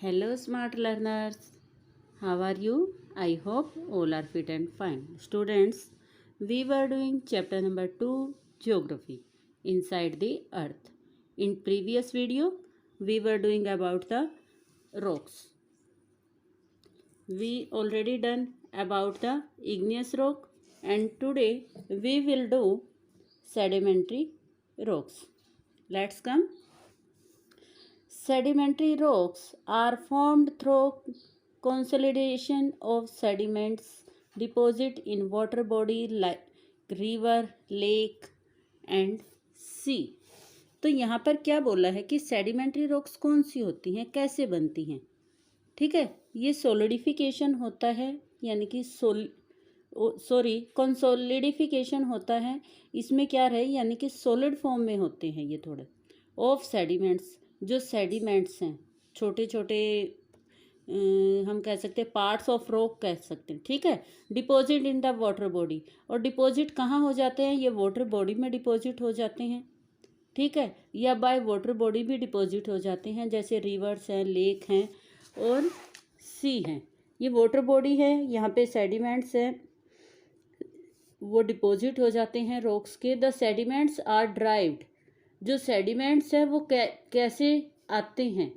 Hello, smart learners. How are you? I hope all are fit and fine. Students, we were doing chapter number 2, Geography, Inside the Earth. In previous video, we were doing about the rocks. We already done about the igneous rock, and today we will do sedimentary rocks. Let's come. Sedimentary rocks are formed through consolidation of sediments deposit in water body like river, lake and sea. तो यहाँ पर क्या बोला है कि sedimentary rocks कौन सी होती हैं, कैसे बनती हैं। ठीक है, ये सोलिडिफिकेशन होता है, यानी कि कंसोलिडिफिकेशन होता है। इसमें क्या रहे, यानी कि सॉलिड फॉर्म में होते हैं ये थोड़े ऑफ सेडिमेंट्स। जो सेडिमेंट्स हैं छोटे छोटे, हम कह सकते हैं पार्ट्स ऑफ रॉक कह सकते हैं। ठीक है, deposit in the water body. और डिपॉजिट कहाँ हो जाते हैं, ये वाटर बॉडी में डिपॉजिट हो जाते हैं। ठीक है, या बाय वाटर बॉडी भी डिपॉजिट हो जाते हैं, जैसे रिवर्स हैं, लेक हैं और सी हैं। ये वाटर बॉडी है, यहाँ पे सेडिमेंट्स हैं, वो डिपॉजिट हो जाते हैं रॉक्स के। The sediments are derived. जो सेडिमेंट्स है वो कैसे आते हैं।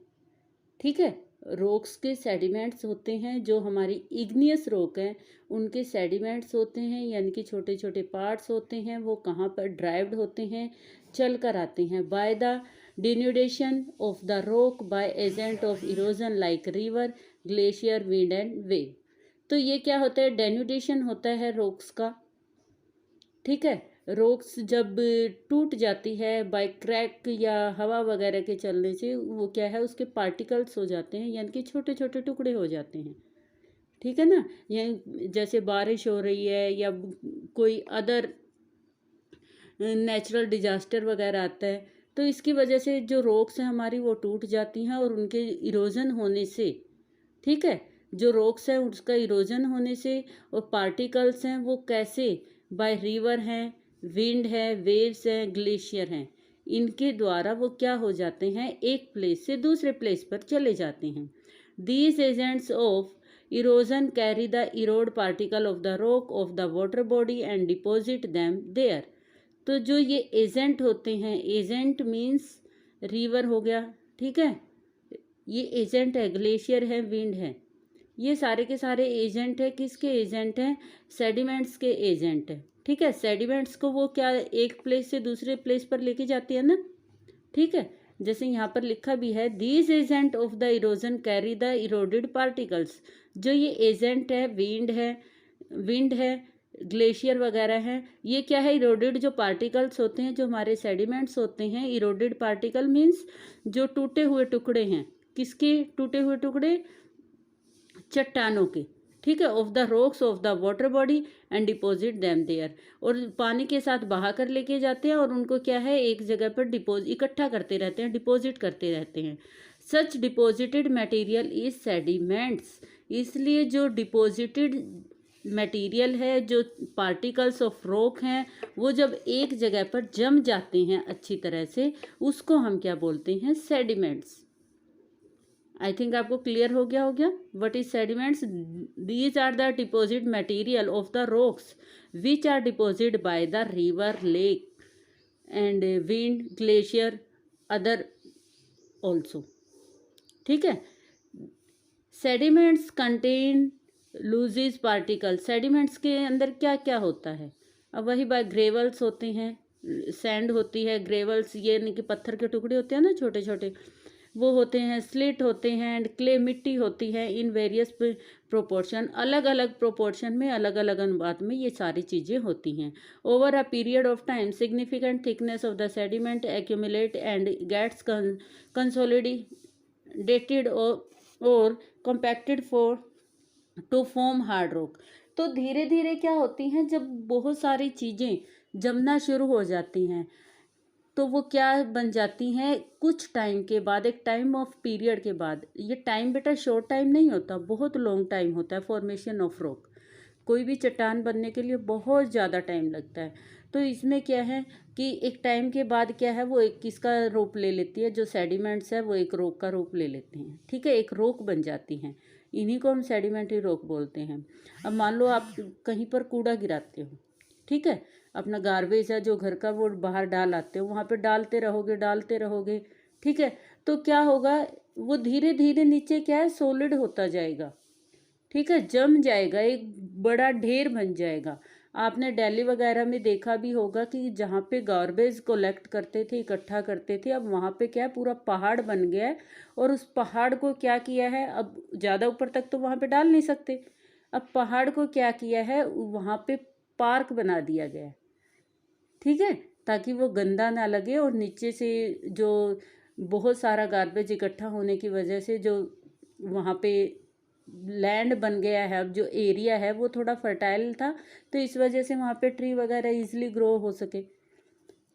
ठीक है, रॉक्स के सेडिमेंट्स होते हैं, जो हमारी इग्नियस रॉक है उनके सेडिमेंट्स होते हैं, यानी कि छोटे छोटे पार्ट्स होते हैं। वो कहाँ पर ड्राइव्ड होते हैं, चल कर आते हैं। By the denudation of the rock by agent of erosion like river, glacier, wind and wave. तो ये क्या होता है, डेन्यूडेशन होता है रॉक्स का। ठीक है, रॉक्स जब टूट जाती है बाय क्रैक या हवा वगैरह के चलने से, वो क्या है, उसके पार्टिकल्स हो जाते हैं, यानी कि छोटे छोटे टुकड़े हो जाते हैं। ठीक है ना, या जैसे बारिश हो रही है या कोई अदर नेचुरल डिजास्टर वगैरह आता है, तो इसकी वजह से जो रॉक्स हैं हमारी वो टूट जाती हैं, और उनके इरोजन होने से, ठीक है, जो रॉक्स हैं उसका इरोजन होने से और पार्टिकल्स हैं वो कैसे, बाय रिवर हैं, विंड है, वेव्स हैं, ग्लेशियर हैं, इनके द्वारा वो क्या हो जाते हैं, एक प्लेस से दूसरे प्लेस पर चले जाते हैं। These agents of erosion carry the erode particle of the rock of the water body and deposit them there. तो जो ये एजेंट होते हैं, एजेंट मीन्स रिवर हो गया, ठीक है, ये एजेंट है, ग्लेशियर है, विंड है, ये सारे के सारे एजेंट है। किसके एजेंट हैं, सेडिमेंट्स के एजेंट है। ठीक है, सेडिमेंट्स को वो क्या एक प्लेस से दूसरे प्लेस पर लेके जाती है ना। ठीक है, जैसे यहाँ पर लिखा भी है, these agent of the erosion carry the eroded particles. जो ये एजेंट है, विंड है, ग्लेशियर वगैरह हैं, ये क्या है, इरोडेड जो पार्टिकल्स होते हैं, जो हमारे सेडिमेंट्स होते हैं। इरोडेड पार्टिकल मीन्स जो टूटे हुए टुकड़े हैं। किसके टूटे हुए टुकड़े, चट्टानों के। ठीक है, of the rocks of the water body and deposit them there. और पानी के साथ बहा कर लेके जाते हैं और उनको क्या है, एक जगह पर इकट्ठा करते रहते हैं, डिपॉजिट करते रहते हैं। सच डिपॉजिटेड मटेरियल इज सेडिमेंट्स। इसलिए जो डिपॉजिटेड मटेरियल है, जो पार्टिकल्स ऑफ रॉक हैं, वो जब एक जगह पर जम जाते हैं अच्छी तरह से, उसको हम क्या बोलते हैं, सेडिमेंट्स। आई थिंक आपको क्लियर हो गया what is sediments. These are the deposit material of the rocks which are deposit by the river, lake and wind, glacier, other also. ठीक है, sediments contain looses particle. Sediments के अंदर क्या क्या होता है, अब वही बाय ग्रेवल्स होते हैं, सैंड होती है, ग्रेवल्स ये यानी कि पत्थर के टुकड़े होते हैं ना छोटे छोटे, वो होते हैं, स्लिट होते हैं, एंड क्ले मिट्टी होती है। इन वेरियस प्रोपोर्शन, अलग अलग प्रोपोर्शन में, अलग अलग अनुपात में ये सारी चीज़ें होती हैं। Over a period of time significant thickness of the sediment accumulate and gets consolidated और compacted for to form hard rock. तो धीरे धीरे क्या होती हैं, जब बहुत सारी चीज़ें जमना शुरू हो जाती हैं, तो वो क्या बन जाती हैं, कुछ टाइम के बाद, एक टाइम ऑफ पीरियड के बाद। ये टाइम बेटा शॉर्ट टाइम नहीं होता, बहुत लॉन्ग टाइम होता है फॉर्मेशन ऑफ रॉक। कोई भी चट्टान बनने के लिए बहुत ज़्यादा टाइम लगता है। तो इसमें क्या है कि एक टाइम के बाद क्या है, वो एक किसका रूप ले लेती है, जो सेडिमेंट्स है वो एक रॉक का रूप ले लेते हैं, ठीक है, एक रॉक बन जाती हैं। इन्हीं को हम सेडिमेंट्री रॉक बोलते हैं। अब मान लो आप कहीं पर कूड़ा गिराते हो, ठीक है, अपना गार्बेज है जो घर का वो बाहर डाल आते हो, वहाँ पे डालते रहोगे, ठीक है, तो क्या होगा, वो धीरे धीरे नीचे क्या है, सॉलिड होता जाएगा, ठीक है, जम जाएगा, एक बड़ा ढेर बन जाएगा। आपने दिल्ली वगैरह में देखा भी होगा कि जहाँ पे गार्बेज कलेक्ट करते थे, इकट्ठा करते थे, अब वहाँ पे क्या है, पूरा पहाड़ बन गया है। और उस पहाड़ को क्या किया है, अब ज़्यादा ऊपर तक तो वहाँ पे डाल नहीं सकते, अब पहाड़ को क्या किया है, वहाँ पे पार्क बना दिया गया है, ठीक है, ताकि वो गंदा ना लगे। और नीचे से जो बहुत सारा गार्बेज इकट्ठा होने की वजह से जो वहाँ पे लैंड बन गया है, अब जो एरिया है वो थोड़ा फर्टाइल था, तो इस वजह से वहाँ पे ट्री वगैरह इजीली ग्रो हो सके।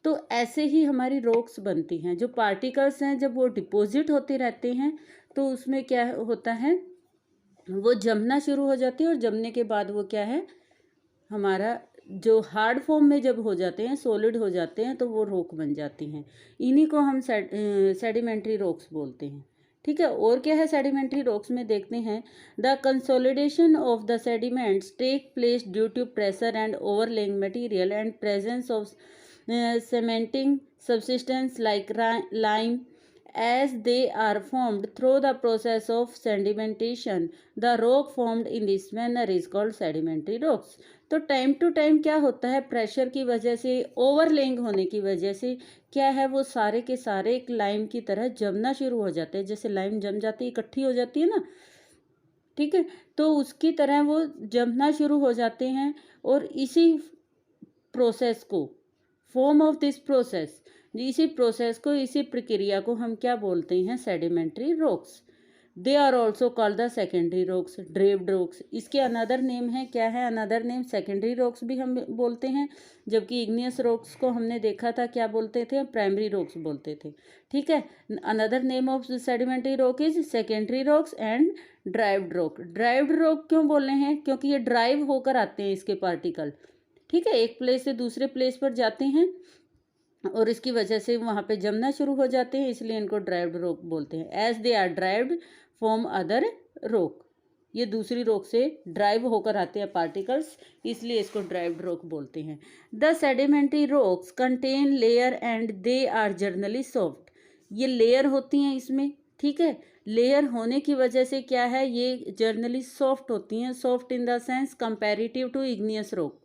तो ऐसे ही हमारी रॉक्स बनती हैं, जो पार्टिकल्स हैं जब वो डिपॉजिट होते रहते हैं तो उसमें क्या होता है, वो जमना शुरू हो जाती है, और जमने के बाद वो क्या है, हमारा जो हार्ड फॉर्म में जब हो जाते हैं, सॉलिड हो जाते हैं, तो वो रॉक बन जाती हैं। इन्हीं को हम सेडिमेंट्री रॉक्स बोलते हैं, ठीक है। और क्या है सेडिमेंट्री रॉक्स में, देखते हैं, the consolidation of the sediments take place due to pressure and overlaying material and presence of cementing substance like lime. As they are formed through the process of sedimentation, the rock formed in this manner is called sedimentary rocks. तो time to time क्या होता है, pressure की वजह से, ओवरलेइंग होने की वजह से क्या है, वो सारे के सारे एक लाइम की तरह जमना शुरू हो जाते हैं। जैसे लाइम जम जाती है, इकट्ठी हो जाती है ना, ठीक है, तो उसकी तरह वो जमना शुरू हो जाते हैं। और इसी प्रोसेस को, फॉर्म ऑफ दिस प्रोसेस, इसी प्रक्रिया को हम क्या बोलते हैं, sedimentary rocks. They are also called the secondary rocks, derived rocks, इसके अनदर नेम है, क्या है अनदर नेम, सेकेंडरी रॉक्स भी हम बोलते हैं। जबकि इग्नियस रॉक्स को हमने देखा था क्या बोलते थे, प्राइमरी रॉक्स बोलते थे, ठीक है। Another name of sedimentary rock is secondary rocks and derived rock. Derived rock क्यों बोले हैं, क्योंकि ये ड्राइव होकर आते हैं इसके पार्टिकल, ठीक है, एक प्लेस से दूसरे प्लेस पर जाते हैं और इसकी वजह से वहाँ पे जमना शुरू हो जाते हैं, इसलिए इनको ड्राइव्ड रॉक बोलते हैं। As they are derived from other rock, ये दूसरी रॉक से ड्राइव होकर आते हैं पार्टिकल्स, इसलिए इसको ड्राइव्ड रॉक बोलते हैं। The sedimentary rocks contain layer and they are generally soft, ये लेयर होती हैं इसमें, ठीक है, लेयर होने की वजह से क्या है, ये जर्नली सॉफ्ट होती हैं। Soft in the sense comparative to igneous rock,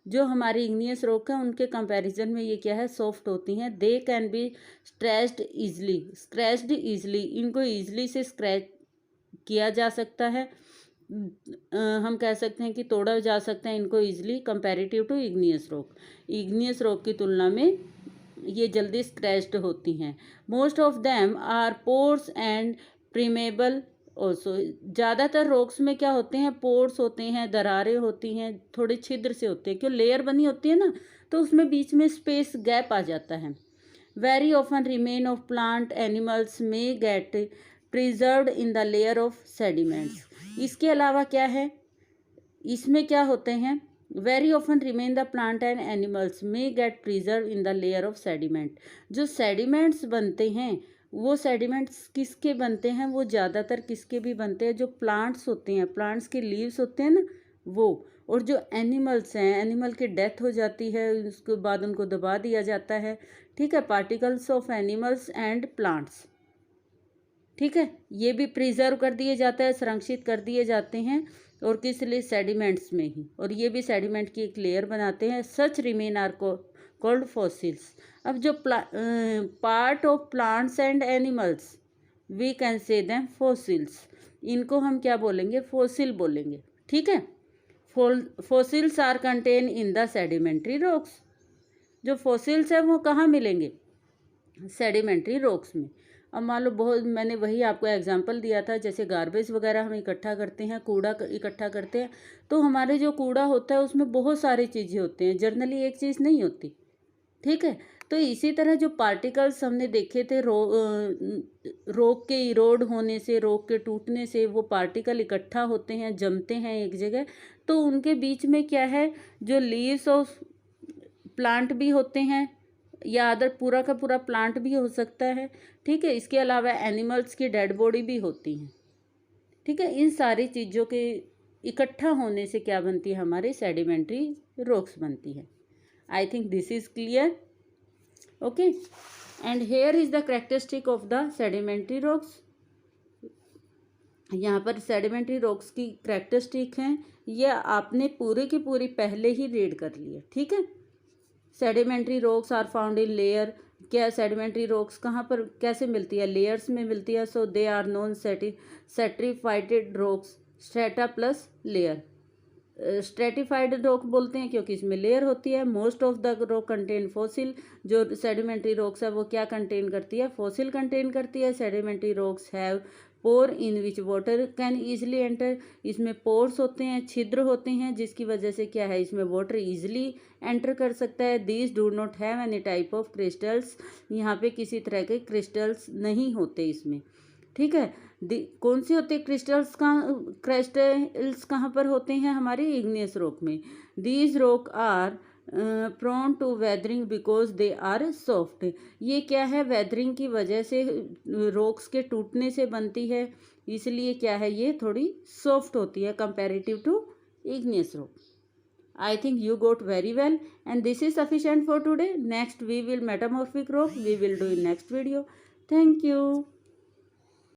जो हमारी इग्नियस रॉक है उनके कंपैरिजन में ये क्या है, सॉफ्ट होती हैं। They can be scratched easily, इनको ईजली से स्क्रैच किया जा सकता है, हम कह सकते हैं कि तोड़ा जा सकता है इनको easily, comparative to igneous rock. Igneous rock की तुलना में ये जल्दी स्क्रैच्ड होती हैं। Most of them are porous and permeable also, ज़्यादातर रॉक्स में क्या होते हैं, पोर्स होते हैं, दरारें होती हैं, थोड़े छिद्र से होते हैं, क्यों, लेयर बनी होती है ना, तो उसमें बीच में स्पेस गैप आ जाता है। Very often remain of plant animals में get preserved in the layer of sediments. इसके अलावा क्या है, इसमें क्या होते हैं, very often remain the plant and animals में get preserve in the layer of sediment. जो सेडिमेंट्स बनते हैं, वो सेडिमेंट्स किसके बनते हैं, वो ज़्यादातर किसके भी बनते हैं, जो प्लांट्स होते हैं, प्लांट्स के लीव्स होते हैं ना वो, और जो एनिमल्स हैं, एनिमल की डेथ हो जाती है, उसके बाद उनको दबा दिया जाता है, ठीक है, particles of animals and plants, ठीक है, ये भी प्रिजर्व कर दिए जाता है, संरक्षित कर दिए जाते हैं, और किस लिए, सेडिमेंट्स में ही, और ये भी सेडिमेंट की एक लेयर बनाते हैं। Such remain are called fossils. अब जो part of plants and animals, we can say them fossils, इनको हम क्या बोलेंगे, फॉसिल बोलेंगे, ठीक है। Fossils are contain in the sedimentary rocks. जो फॉसिल्स है वो कहाँ मिलेंगे, सेडिमेंट्री रॉक्स में। अब मान लो बहुत, मैंने वही आपको एग्जांपल दिया था, जैसे गार्बेज वगैरह हम इकट्ठा करते हैं, कूड़ा इकट्ठा करते हैं, तो हमारे जो कूड़ा होता है उसमें बहुत सारी चीज़ें होती हैं, जर्नली एक चीज़ नहीं होती, ठीक है। तो इसी तरह जो पार्टिकल्स हमने देखे थे, रॉक के इरोड होने से, रॉक के टूटने से वो पार्टिकल इकट्ठा होते हैं, जमते हैं एक जगह, तो उनके बीच में क्या है, जो लीव्स ऑफ प्लांट भी होते हैं, या अदर पूरा का पूरा प्लांट भी हो सकता है, ठीक है। इसके अलावा एनिमल्स की डेड बॉडी भी होती हैं, ठीक है। इन सारी चीज़ों के इकट्ठा होने से क्या बनती है, हमारी सेडिमेंट्री रॉक्स बनती है। I think this is clear, okay. And here is the characteristic of the sedimentary rocks. यहाँ पर सेडिमेंट्री रॉक्स की कैरेक्टरिस्टिक हैं, यह आपने पूरे की पूरी पहले ही रीड कर लिया, ठीक है। Sedimentary rocks are found in layer. क्या सेडिमेंट्री रॉक्स कहाँ पर कैसे मिलती है, लेयर्स में मिलती है। So they are non stratified rocks, strata plus layer. Stratified rock बोलते हैं क्योंकि इसमें लेयर होती है। Most of the rock contain fossil. जो सेडिमेंट्री रॉक्स है वो क्या कंटेन करती है, फॉसिल कंटेन करती है। Sedimentary rocks have pore in which water can easily enter. इसमें पोर्स होते हैं, छिद्र होते हैं, जिसकी वजह से क्या है, इसमें वाटर ईजिली एंटर कर सकता है। These do not have any type of crystals. यहाँ पे किसी तरह के क्रिस्टल्स नहीं होते इसमें, ठीक है। कौन से होते क्रिस्टल्स कहाँ पर होते हैं, हमारे इग्नियस रॉक में। These rock are prone to weathering because they are soft. ये क्या है, वेदरिंग की वजह से, रॉक्स के टूटने से बनती है, इसलिए क्या है, ये थोड़ी सॉफ्ट होती है comparative to igneous rock. I think you got very well, and this is sufficient for today. Next we will metamorphic rock we will do in next video. Thank you.